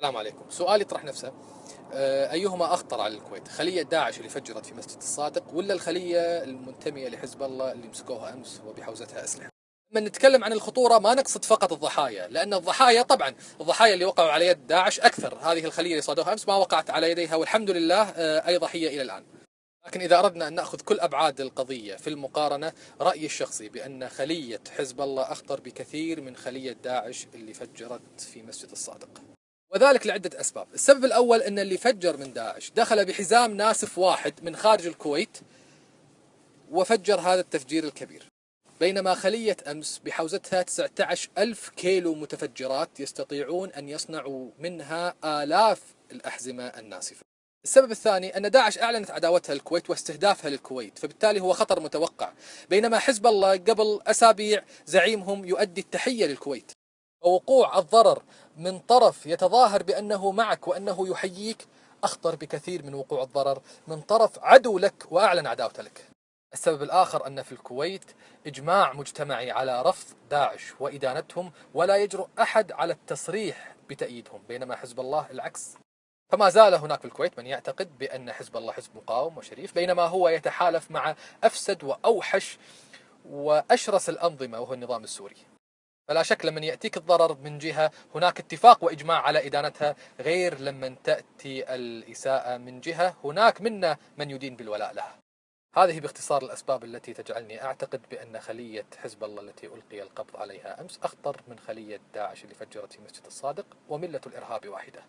السلام عليكم. سؤال يطرح نفسه، أيهما أخطر على الكويت؟ خلية داعش اللي فجرت في مسجد الصادق، ولا الخلية المنتمية لحزب الله اللي مسكوها أمس وبحوزتها أسلحة؟ لما نتكلم عن الخطورة ما نقصد فقط الضحايا، لأن الضحايا طبعا الضحايا اللي وقعوا على يد داعش أكثر. هذه الخلية اللي صادوها أمس ما وقعت على يديها والحمد لله أي ضحية إلى الآن. لكن إذا أردنا أن نأخذ كل أبعاد القضية في المقارنة، رأيي الشخصي بأن خلية حزب الله أخطر بكثير من خلية داعش اللي فجرت في مسجد الصادق، وذلك لعدة أسباب. السبب الأول أن اللي فجر من داعش دخل بحزام ناسف واحد من خارج الكويت وفجر هذا التفجير الكبير، بينما خلية أمس بحوزتها 19 ألف كيلو متفجرات يستطيعون أن يصنعوا منها آلاف الأحزمة الناسفة. السبب الثاني أن داعش أعلنت عداوتها للكويت واستهدافها للكويت، فبالتالي هو خطر متوقع، بينما حزب الله قبل أسابيع زعيمهم يؤدي التحية للكويت. ووقوع الضرر من طرف يتظاهر بأنه معك وأنه يحييك أخطر بكثير من وقوع الضرر من طرف عدو لك وأعلن عداوته لك. السبب الآخر أن في الكويت إجماع مجتمعي على رفض داعش وإدانتهم، ولا يجرؤ أحد على التصريح بتأييدهم، بينما حزب الله العكس. فما زال هناك في الكويت من يعتقد بأن حزب الله حزب مقاوم وشريف، بينما هو يتحالف مع أفسد وأوحش وأشرس الأنظمة وهو النظام السوري. فلا شك لمن يأتيك الضرر من جهة هناك اتفاق وإجماع على إدانتها، غير لمن تأتي الإساءة من جهة هناك منا من يدين بالولاء لها. هذه باختصار الأسباب التي تجعلني أعتقد بأن خلية حزب الله التي ألقي القبض عليها أمس أخطر من خلية داعش اللي فجرت في مسجد الصادق، وملة الإرهاب واحدة.